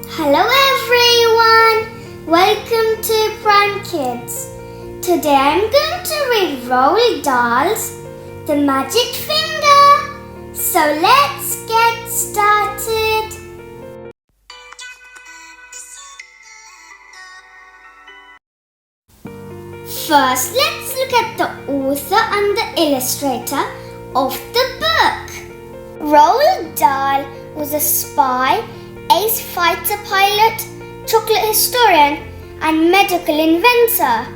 Hello everyone! Welcome to Prime Kids. Today I'm going to read Roald Dahl's The Magic Finger. So let's get started. First, let's look at the author and the illustrator of the book. Roald Dahl was a spy, ace fighter pilot, chocolate historian, and medical inventor.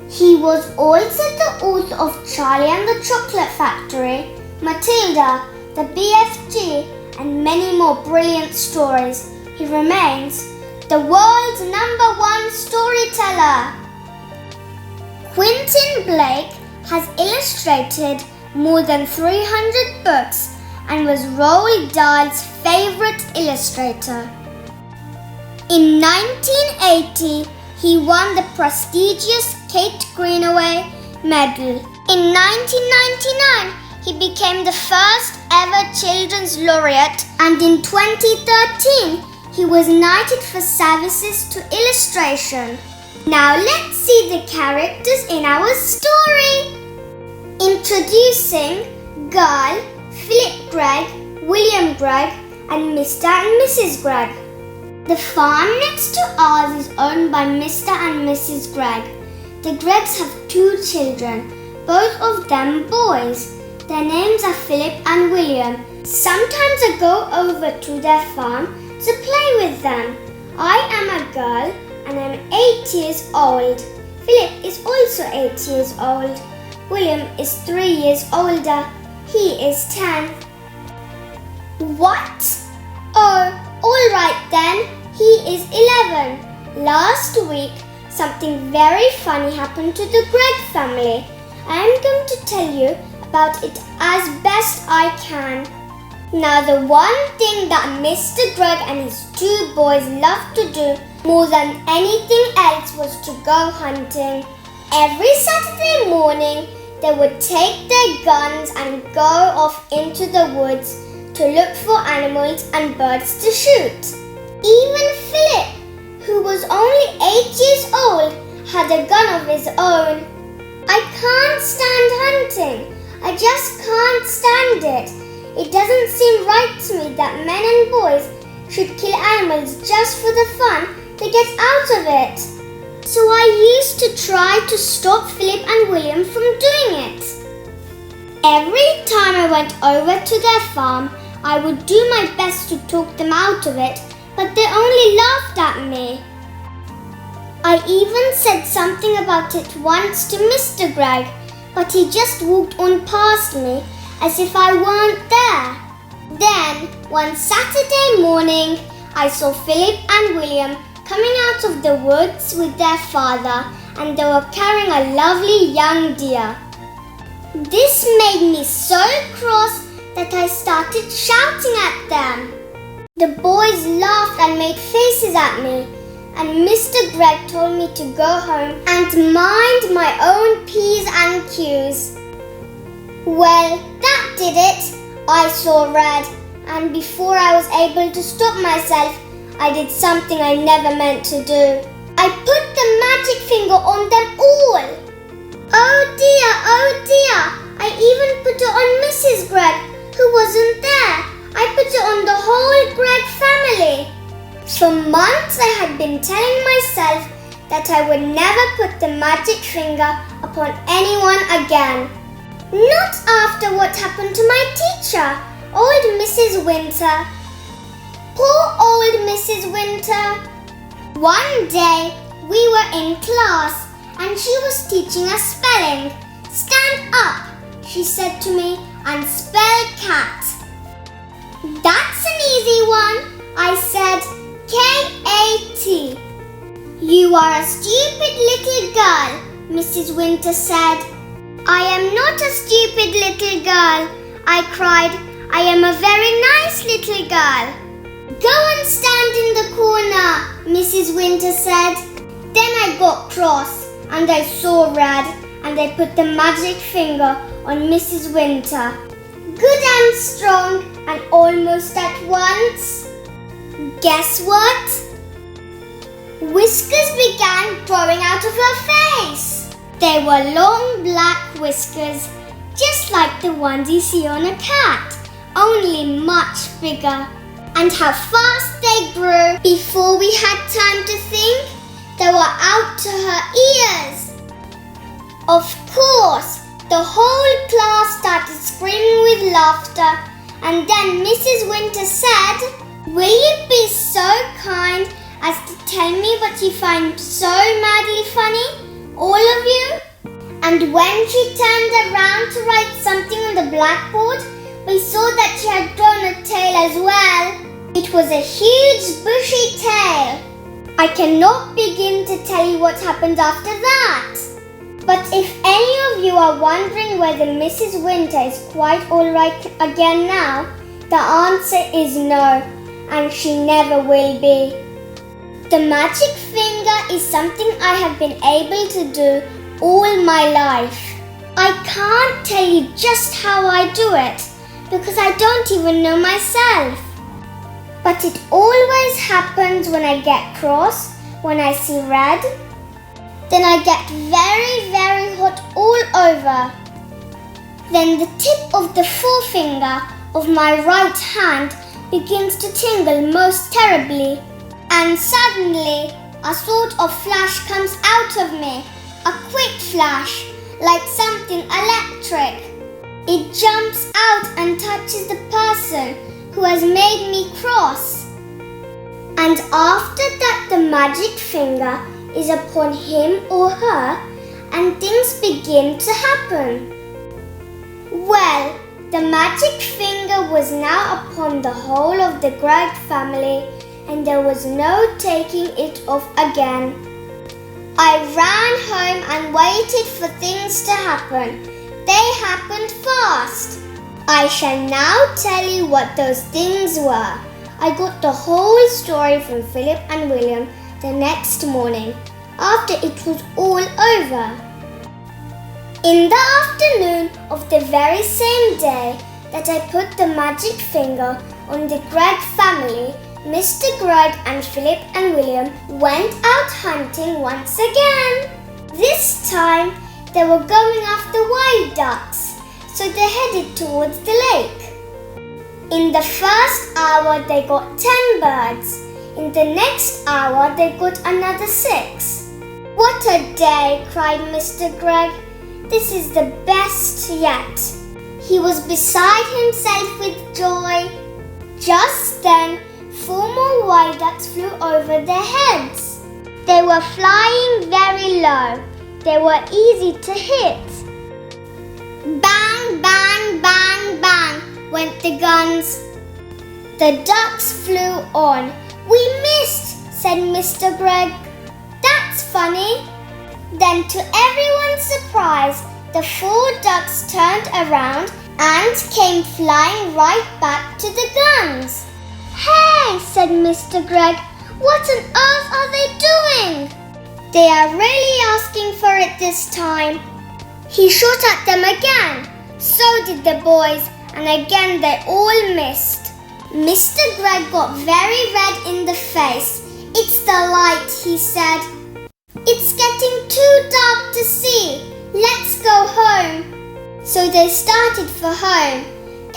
He was also the author of Charlie and the Chocolate Factory, Matilda, the BFG, and many more brilliant stories. He remains the world's #1 storyteller. Quentin Blake has illustrated more than 300 books and was Roald Dahl's favorite illustrator. In 1980, he won the prestigious Kate Greenaway Medal. In 1999, he became the first ever children's laureate, and in 2013, he was knighted for services to illustration. Now let's see the characters in our story. Introducing Gull, Philip Gregg, William Gregg, and Mr. and Mrs. Gregg. The farm next to ours is owned by Mr. and Mrs. Gregg. The Greggs have 2 children, both of them boys. Their names are Philip and William. Sometimes I go over to their farm to play with them. I am a girl and I'm 8 years old. Philip is also 8 years old. William is 3 years older. He is 10. What? Oh, all right then. He is 11. Last week, something very funny happened to the Gregg family. I am going to tell you about it as best I can. Now, the one thing that Mr. Gregg and his 2 boys loved to do more than anything else was to go hunting. Every Saturday morning, they would take their guns and go off into the woods to look for animals and birds to shoot. Even Philip, who was only 8 years old, had a gun of his own. I can't stand hunting. I just can't stand it. It doesn't seem right to me that men and boys should kill animals just for the fun they get out of it. So I used to try to stop Philip and William from doing it. Every time I went over to their farm, I would do my best to talk them out of it, but they only laughed at me. I even said something about it once to Mr. Gregg, but he just walked on past me as if I weren't there. Then, one Saturday morning, I saw Philip and William coming out of the woods with their father, and they were carrying a lovely young deer. This made me so cross that I started shouting at them. The boys laughed and made faces at me, and Mr. Gregg told me to go home and mind my own P's and Q's. Well, that did it. I saw red, and before I was able to stop myself, I did something I never meant to do. I put the magic finger on them all. Oh dear, oh dear. I even put it on Mrs. Gregg, who wasn't there. I put it on the whole Gregg family. For months I had been telling myself that I would never put the magic finger upon anyone again. Not after what happened to my teacher, old Mrs. Winter. Poor old Mrs. Winter. One day we were in class and she was teaching us spelling. Stand up, she said to me, and spell cat. That's an easy one, I said. K-A-T. You are a stupid little girl, Mrs. Winter said. I am not a stupid little girl, I cried. I am a very nice little girl. Go and stand in the corner, Mrs. Winter said. Then I got cross and I saw red and I put the magic finger on Mrs. Winter. Good and strong and almost at once. Guess what? Whiskers began growing out of her face. They were long black whiskers, just like the ones you see on a cat, only much bigger. And how fast they grew! Before we had time to think, they were out to her ears. Of course, the whole class started screaming with laughter, and then Mrs. Winter said, "Will you be so kind as to tell me what you find so madly funny, all of you?" And when she turned around to write something on the blackboard, we saw that she had drawn a tail as well. It was a huge bushy tail. I cannot begin to tell you what happened after that. But if any of you are wondering whether Mrs. Winter is quite alright again now, the answer is no, and she never will be. The magic finger is something I have been able to do all my life. I can't tell you just how I do it, because I don't even know myself. But it always happens when I get cross, when I see red. Then I get very, very hot all over. Then the tip of the forefinger of my right hand begins to tingle most terribly. And suddenly, a sort of flash comes out of me. A quick flash, like something electric. It jumps out and touches the person who has made me cross. And after that, the magic finger is upon him or her, and things begin to happen. Well, the magic finger was now upon the whole of the Gregg family, and there was no taking it off again. I ran home and waited for things to happen. They happened fast. I shall now tell you what those things were. I got the whole story from Philip and William the next morning, after it was all over. In the afternoon of the very same day that I put the magic finger on the Gregg family, Mr. Gregg and Philip and William went out hunting once again. This time they were going after wild ducks, so they headed towards the lake. In the first hour they got 10 birds. In the next hour they got another 6. "What a day!" cried Mr. Gregg. "This is the best yet." He was beside himself with joy. Just then, 4 more wild ducks flew over their heads. They were flying very low. They were easy to hit. Bang, bang, bang, bang went the guns. The ducks flew on. "We missed," said Mr. Gregg. "That's funny." Then, to everyone's surprise, the 4 ducks turned around and came flying right back to the guns. "Hey," said Mr. Gregg, "what on earth are they doing?" "They are really asking for it this time." He shot at them again. So did the boys, and again they all missed. Mr. Gregg got very red in the face. "It's the light," he said. "It's getting too dark to see. Let's go home." So they started for home,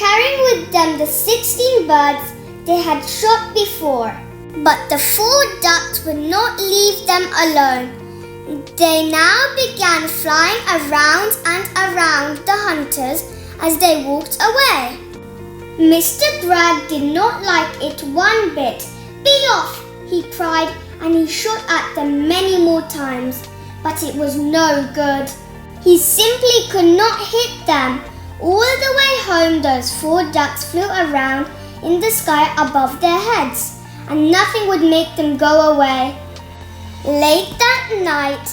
carrying with them the 16 birds they had shot before. But the 4 ducks would not leave them alone. They now began flying around and around the hunters as they walked away. Mr. Gregg did not like it one bit. "Be off!" he cried, and he shot at them many more times. But it was no good. He simply could not hit them. All the way home those 4 ducks flew around in the sky above their heads, and nothing would make them go away. Late that night,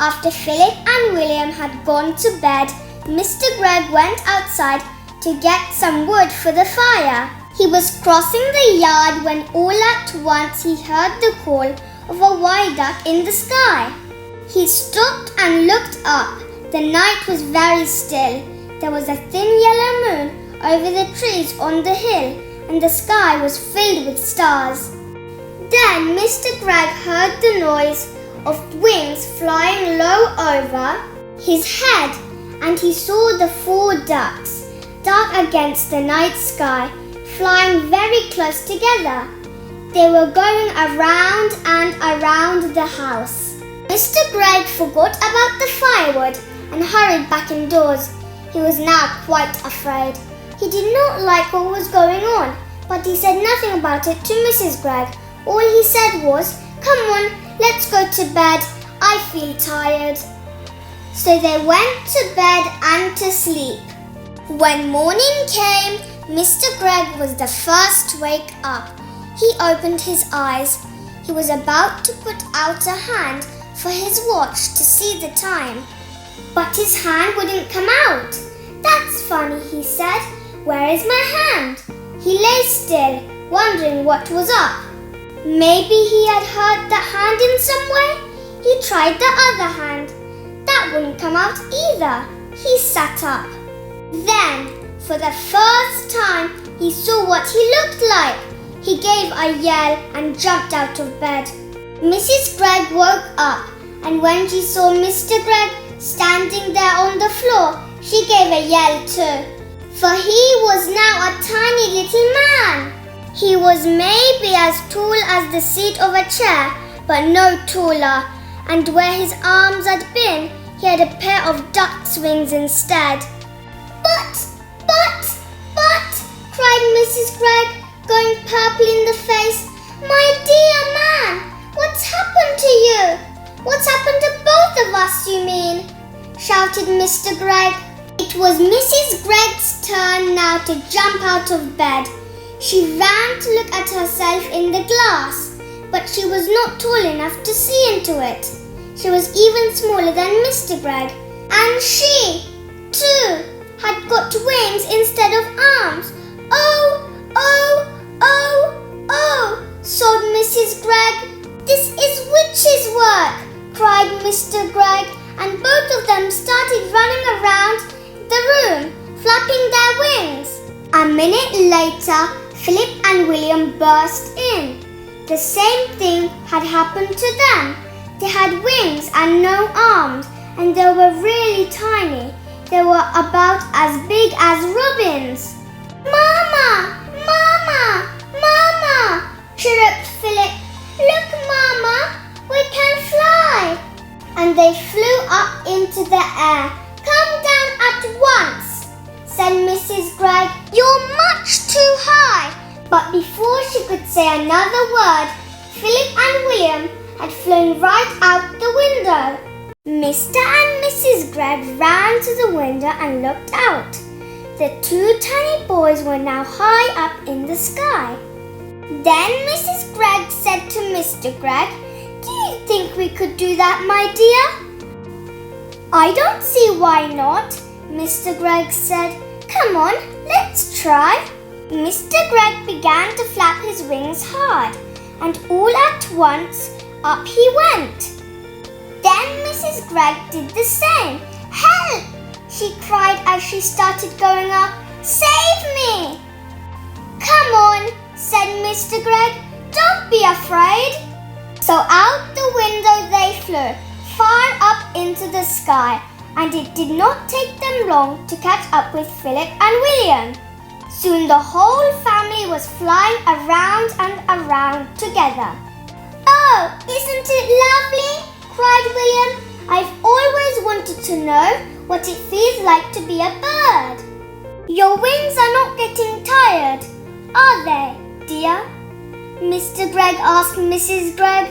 after Philip and William had gone to bed, Mr. Gregg went outside to get some wood for the fire. He was crossing the yard when all at once he heard the call of a wild duck in the sky. He stopped and looked up. The night was very still. There was a thin yellow moon over the trees on the hill, and the sky was filled with stars. Then Mr. Greg heard the noise of wings flying low over his head, and he saw the 4 ducks, dark against the night sky, flying very close together. They were going around and around the house. Mr. Greg forgot about the firewood and hurried back indoors. He was now quite afraid. He did not like what was going on, but he said nothing about it to Mrs. Greg. All he said was, "Come on, let's go to bed. I feel tired." So they went to bed and to sleep. When morning came, Mr. Greg was the first to wake up. He opened his eyes. He was about to put out a hand for his watch to see the time. But his hand wouldn't come out. "That's funny," he said. "Where is my hand?" He lay still, wondering what was up. Maybe he had hurt the hand in some way. He tried the other hand. That wouldn't come out either. He sat up. Then, for the first time, he saw what he looked like. He gave a yell and jumped out of bed. Mrs. Greg woke up, and when she saw Mr. Greg standing there on the floor, she gave a yell too. For he was now a tiny little man. He was maybe as tall as the seat of a chair, but no taller, and where his arms had been, he had a pair of duck's wings instead. But, cried Mrs. Greg, going purple in the face. "My dear man, what's happened to you? What's happened to both of us, you mean?" shouted Mr. Greg. It was Mrs. Greg's turn now to jump out of bed. She ran to look at herself in the glass, but she was not tall enough to see into it. She was even smaller than Mr. Greg, and she, too, had got wings instead of arms. "Oh, oh, oh, oh," sobbed Mrs. Greg. "This is witch's work," cried Mr. Greg, and both of them started running around the room, flapping their wings. A minute later, Philip and William burst in. The same thing had happened to them. They had wings and no arms, and they were really tiny. They were about as big as robins. "Mama! Mama! Mama!" chirruped Philip. "Look, Mama, we can fly!" And they flew up into the air. "Come down at once," said Mrs. Greg. "You're much too high." But before she could say another word, Philip and William had flown right out the window. Mr. and Mrs. Greg ran to the window and looked out. The 2 tiny boys were now high up in the sky. Then Mrs. Greg said to Mr. Greg, "Do you think we could do that, my dear?" "I don't see why not," Mr. Greg said. "Come on, let's try." Mr. Greg began to flap his wings hard, and all at once, up he went. Then Mrs. Greg did the same. "Help!" she cried as she started going up. "Save me!" "Come on," said Mr. Greg. "Don't be afraid." So out the window they flew, far up into the sky, and it did not take them long to catch up with Philip and William. Soon the whole family was flying around and around together. "Oh, isn't it lovely?" cried William. "I've always wanted to know what it feels like to be a bird." "Your wings are not getting tired, are they, dear?" Mr. Greg asked Mrs. Greg.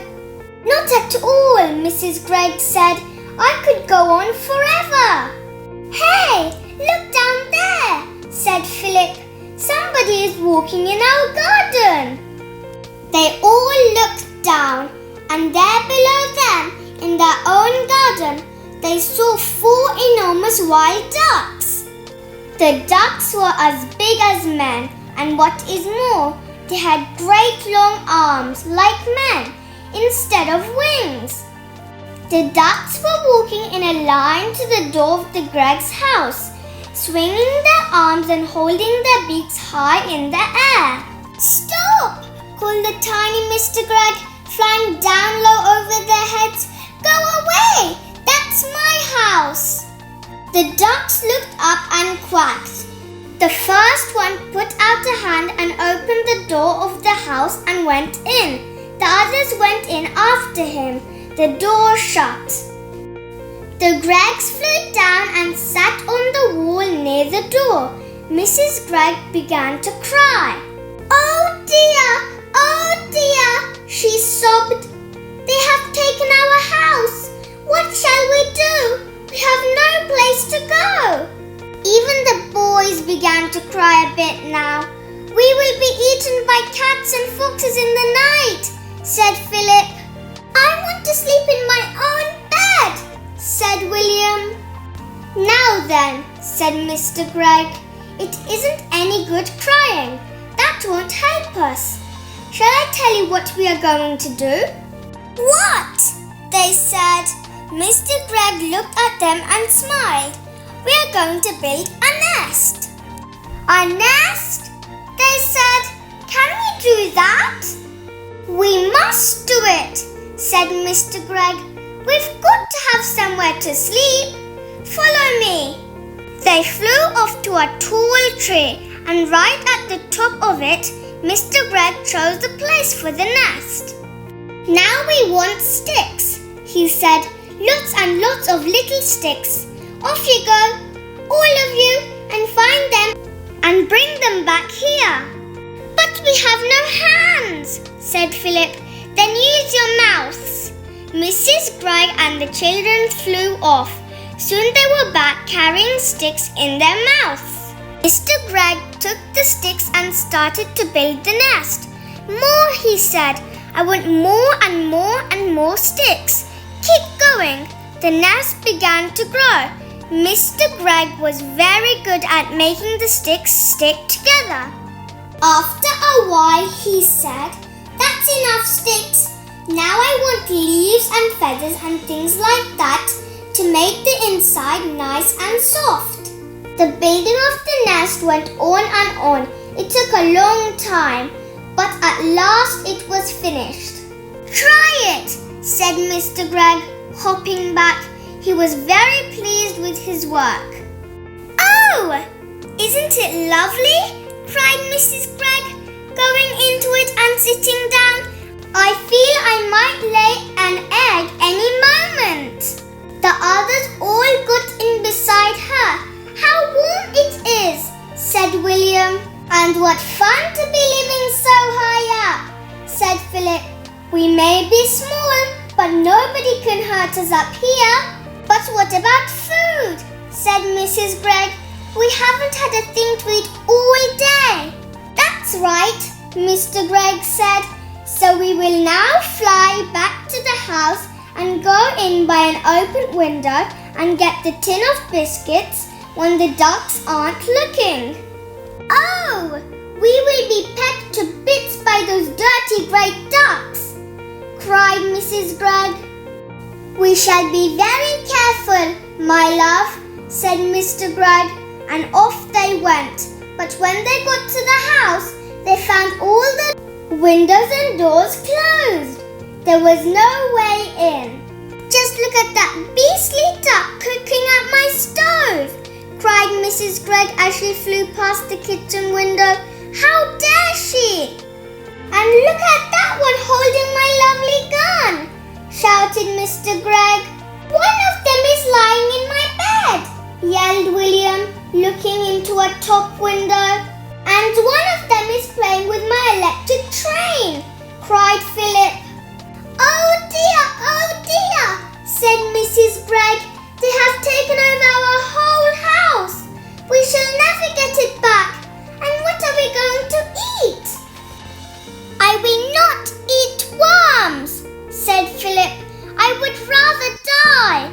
"Not at all," Mrs. Greg said. "I could go on forever." "Hey, look down there," said Philip. "Somebody is walking in our garden." They all looked down, and there below them, in their own garden, they saw 4 enormous wild ducks. The ducks were as big as men, and what is more, they had great long arms like men instead of wings. The ducks were walking in a line to the door of the Greg's house, swinging their arms and holding their beaks high in the air. "Stop!" called the tiny Mr. Greg, flying down low over their heads. "Go away! That's my house!" The ducks looked up and quacked. The first one put out a hand and opened the door of the house and went in. The others went in after him. The door shut. The Gregs flew down and sat on the wall near the door. Mrs. Greg began to cry. "Oh dear! Oh dear!" she sobbed. "They have taken our house. What shall we do? We have no place to go." Even the boys began to cry a bit now. "We will be eaten by cats and foxes in the night," said Philip. "I want to sleep in my own bed," said William. "Now then," said Mr. Greg, "it isn't any good crying. That won't help us. Shall I tell you what we are going to do?" "What?" they said. Mr. Greg looked at them and smiled. "We are going to build a nest." "A nest?" they said. "Can we do that?" "We must do it," said Mr. Greg. "We've got to have somewhere to sleep. Follow me." They flew off to a tall tree, and right at the top of it, Mr. Greg chose the place for the nest. "Now we want sticks," he said. "Lots and lots of little sticks. Off you go, all of you, and find them and bring them back here." "But we have no hands," said Philip. "Then use your mouths." Mrs. Greg and the children flew off. Soon they were back carrying sticks in their mouths. Mr. Greg took the sticks and started to build the nest. "More," he said. "I want more and more and more sticks. Keep going." The nest began to grow. Mr. Greg was very good at making the sticks stick together. After a while, he said, "That's enough sticks. Now I want leaves and feathers and things like that to make the inside nice and soft." The building of the nest went on and on. It took a long time, but at last it was finished. "Try it," said Mr. Greg, hopping back. He was very pleased with his work. "Oh, isn't it lovely?" cried Mrs. Greg, going into it and sitting down. "I feel I might lay an egg any moment." The others all got in beside her. "How warm it is," said William. "And what fun to be living so high up," said Philip. "We may be small, but nobody can hurt us up here." "But what about food?" said Mrs. Greg. "We haven't had a thing to eat all day." "That's right," Mr. Greg said. "So we will now fly back to the house and go in by an open window and get the tin of biscuits when the ducks aren't looking." "Oh, we will be pecked to bits by those dirty great ducks," cried Mrs. Greg. "We shall be very careful, my love," said Mr. Greg, and off they went. But when they got to the house, they found all the windows and doors closed. There was no way in. "Just look at that beastly duck cooking at my stove," cried Mrs. Greg as she flew past the kitchen window. "How dare she? And look at that one holding my lovely gun," shouted Mr. Greg. "One of them is lying in my bed," yelled William, looking into a top window. "And one of them is playing with my electric train," cried Philip. "Oh dear," said Mrs. Greg. "They have taken over our whole house. We shall never get it back. And what are we going to eat?" "I will not eat worms," said Philip. "I would rather die."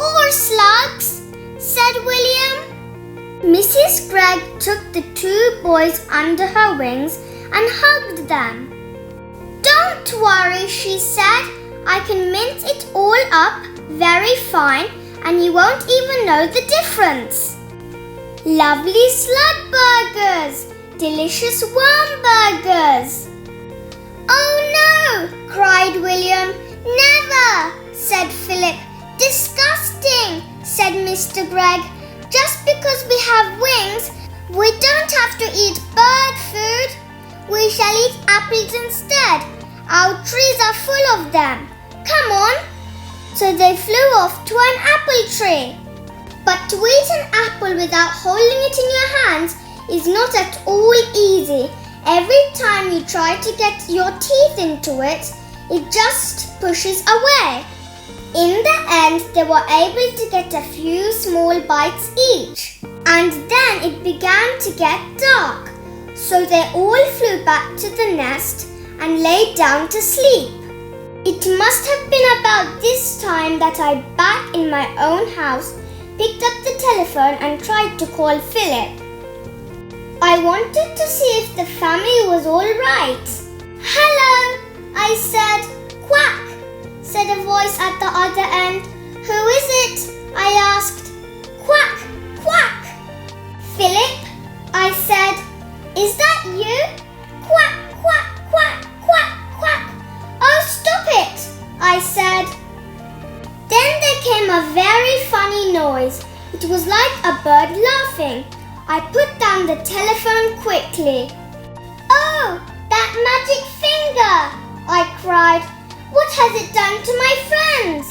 "Or slugs," said William. Mrs. Greg took the two boys under her wings and hugged them. "Don't worry," she said. "I can mince it all up very fine and you won't even know the difference. Lovely slug burgers, delicious worm burgers." "Oh no!" cried William. "Never!" said Philip. "Disgusting!" said Mr. Gregg. "Just because we have wings, we don't have to eat bird food. We shall eat apples instead. Our trees are full of them. Come on." So they flew off to an apple tree. But to eat an apple without holding it in your hands is not at all easy. Every time you try to get your teeth into it, it just pushes away. In the end, they were able to get a few small bites each. And then it began to get dark. So they all flew back to the nest and lay down to sleep. It must have been about this time that I, back in my own house, picked up the telephone and tried to call Philip. I wanted to see if the family was all right. "Hello," I said. "Quack," said a voice at the other end. "Who is it?" I asked. "Quack, quack." "Philip," I said. "Is that you?" "Quack, quack, quack, quack, quack." "Oh, stop it," I said. Then there came a very funny noise. It was like a bird laughing. I put down the telephone quickly. "Oh, that magic finger," I cried. "What has it done to my friends?"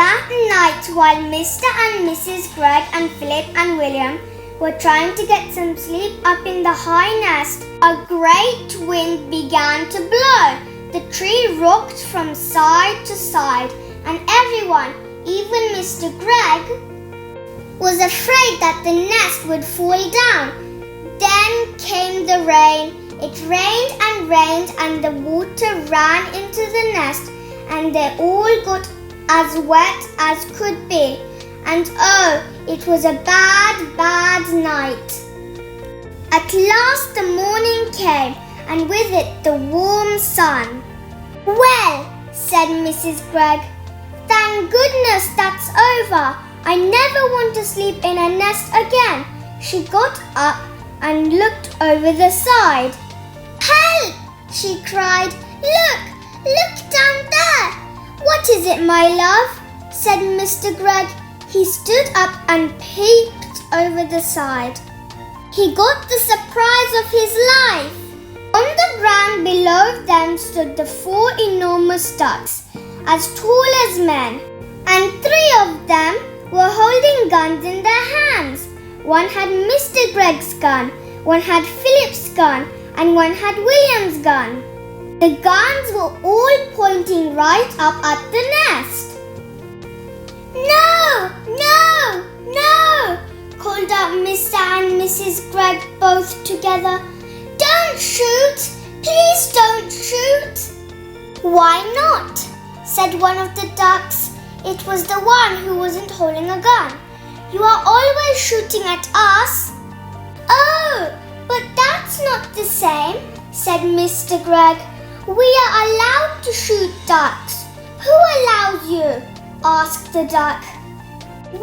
That night, while Mr. and Mrs. Gregg and Philip and William were trying to get some sleep up in the high nest, a great wind began to blow. The tree rocked from side to side, and everyone, even Mr. Gregg, was afraid that the nest would fall down. Then came the rain. It rained and rained, and the water ran into the nest, and they all got as wet as could be. And oh, it was a bad, bad night. At last the morning came, and with it the warm sun. "Well," said Mrs. Gregg, "thank goodness that's over. I never want to sleep in a nest again." She got up and looked over the side. "Help!" she cried. Look down there." "What is it, my love?" said Mr. Gregg. He stood up and peeped over the side. He got the surprise of his life. On the ground below them stood the 4 enormous ducks, as tall as men, and 3 of them were holding guns in their hands. One had Mr. Gregg's gun, one had Philip's gun, and one had William's gun. The guns were all pointing right up at the nest. "No, no, no," called out Mr. and Mrs. Gregg both together. "Don't shoot! Please don't shoot!" "Why not?" said one of the ducks. It was the one who wasn't holding a gun. "You are always shooting at us." "Oh, but that's not the same," said Mr. Gregg. "We are allowed to shoot ducks." "Who allows you?" asked the duck.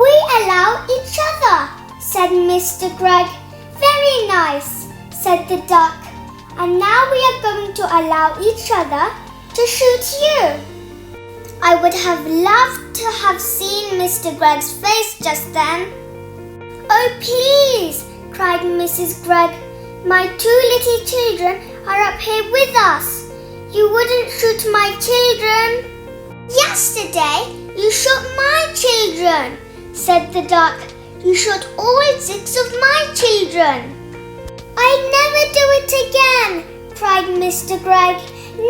"We allow each other," said Mr. Gregg. "Very nice," said the duck. "And now we are going to allow each other to shoot you." I would have loved to have seen Mr. Gregg's face just then. "Oh, please," cried Mrs. Gregg. "My 2 little children are up here with us. You wouldn't shoot my children." "Yesterday, you shot my children," said the duck. "You shot all 6 of my children." "I'd never do it again," cried Mr. Gregg.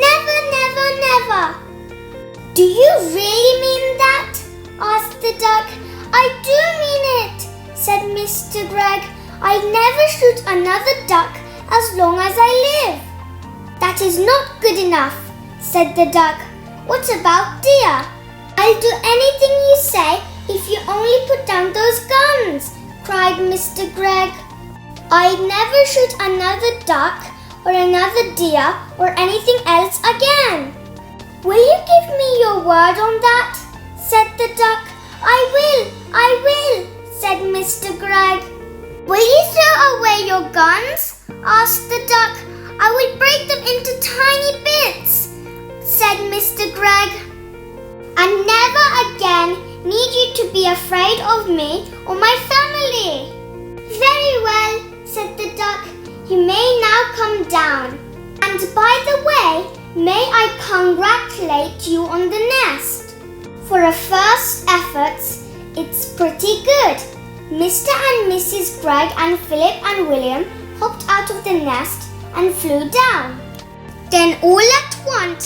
"Never, never, never." "Do you really mean that?" asked the duck. "I do mean it," said Mr. Gregg. "I'd never shoot another duck as long as I live." "That is not good enough," said the duck. "What about deer?" "I'll do anything you say if you only put down those guns," cried Mr. Gregg. "I'd never shoot another duck or another deer or anything else again." "Will you give me your word on that?" said the duck. I will, said Mr. Gregg. "Will you throw away your guns?" asked the duck. I will break them into tiny bits, said Mr. Gregg. "And never again need you to be afraid of me or my family." "Very well," said the duck. "You may now come down. And by the way, may I congratulate you on the nest. For a first effort, it's pretty good." Mr. and Mrs. Gregg and Philip and William hopped out of the nest and flew down. Then all at once,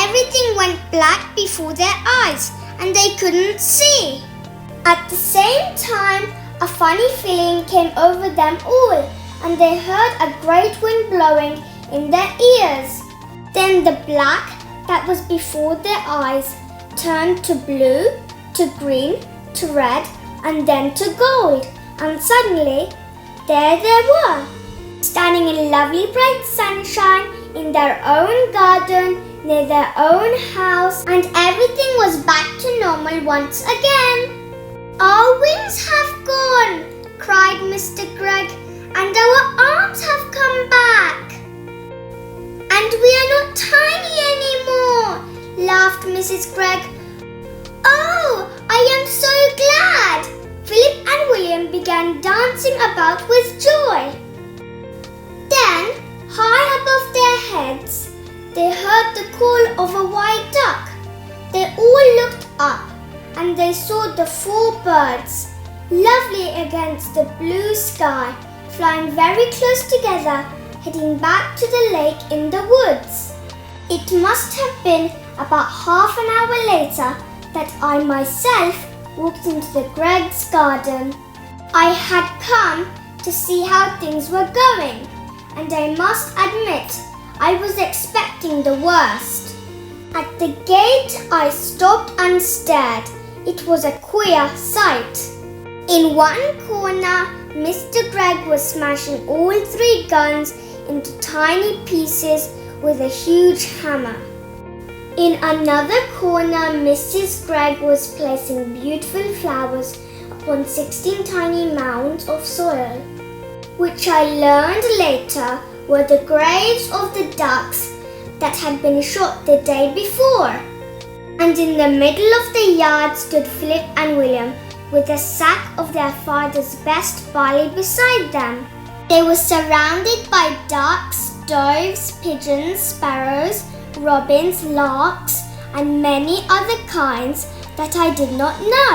everything went black before their eyes and they couldn't see. At the same time, a funny feeling came over them all and they heard a great wind blowing in their ears. Then the black that was before their eyes turned to blue, to green, to red, and then to gold. And suddenly, there they were, standing in lovely bright sunshine in their own garden, near their own house, and everything was back to normal once again. "Our wings have gone," cried Mr. Gregg, "and our arms have come back. And we are not tiny anymore," laughed Mrs. Gregg. "Oh, I am so glad!" Philip and William began dancing about with joy. Then, high above their heads, they heard the call of a white duck. They all looked up and they saw the 4 birds, lovely against the blue sky, flying very close together, heading back to the lake in the woods. It must have been about half an hour later that I myself walked into the Gregg's garden. I had come to see how things were going, and I must admit I was expecting the worst. At the gate I stopped and stared. It was a queer sight. In one corner, Mr. Gregg was smashing all 3 guns into tiny pieces with a huge hammer. In another corner, Mrs. Gregg was placing beautiful flowers upon 16 tiny mounds of soil, which I learned later were the graves of the ducks that had been shot the day before. And in the middle of the yard stood Philip and William with a sack of their father's best barley beside them. They were surrounded by ducks, doves, pigeons, sparrows, robins, larks, and many other kinds that I did not know.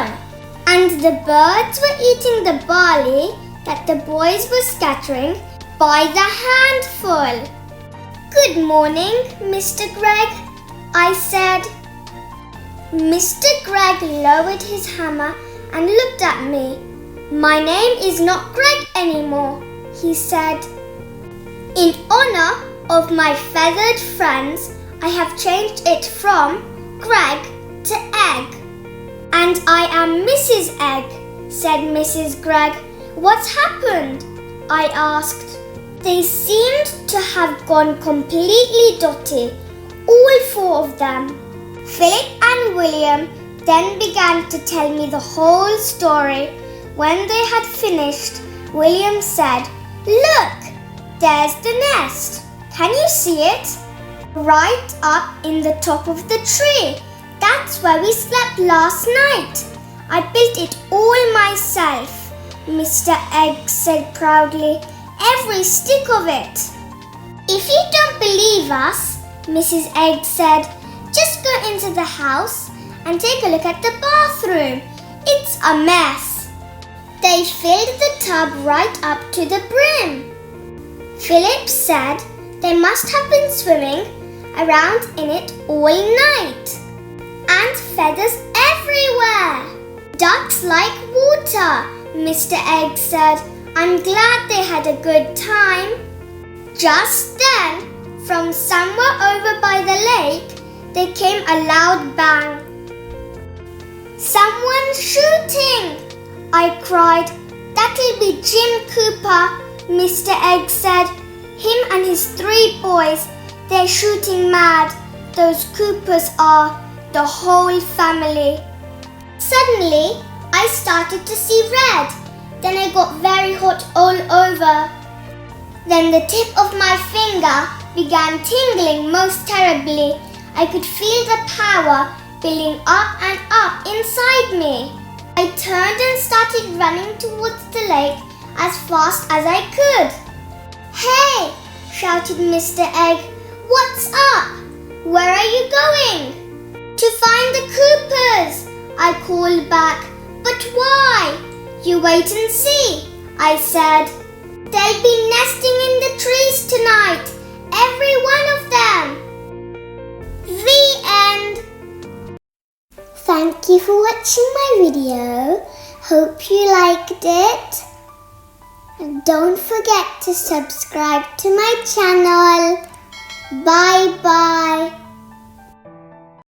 And the birds were eating the barley that the boys were scattering by the handful. "Good morning, Mr. Gregg," I said. Mr. Gregg lowered his hammer and looked at me. "My name is not Gregg anymore," he said. "In honor of my feathered friends, I have changed it from Gregg to Egg." "And I am Mrs. Egg," said Mrs. Gregg. "What's happened?" I asked. They seemed to have gone completely dotty, all 4 of them. Philip and William then began to tell me the whole story. When they had finished, William said, "Look, there's the nest. Can you see it? Right up in the top of the tree. That's where we slept last night. I built it all myself," Mr. Egg said proudly. "Every stick of it." "If you don't believe us," Mrs. Egg said, "just go into the house and take a look at the bathroom. It's a mess." They filled the tub right up to the brim. Philip said they must have been swimming around in it all night. And feathers everywhere. "Ducks like water," Mr. Egg said. "I'm glad they had a good time." Just then, from somewhere over by the lake, there came a loud bang. "Someone's shooting!" I cried. "That'll be Jim Cooper," Mr. Egg said. "Him and his 3 boys, they're shooting mad. Those Coopers are, the whole family." Suddenly, I started to see red. Then I got very hot all over. Then the tip of my finger began tingling most terribly. I could feel the power building up and up inside me. I turned and started running towards the lake as fast as I could. "Hey!" shouted Mr. Egg. "What's up? Where are you going?" "To find the Coopers," I called back. "But why?" "You wait and see," I said. "They'll be nesting in the trees tonight, every one of them." The end. Thank you for watching my video. Hope you liked it. And don't forget to subscribe to my channel. Bye bye.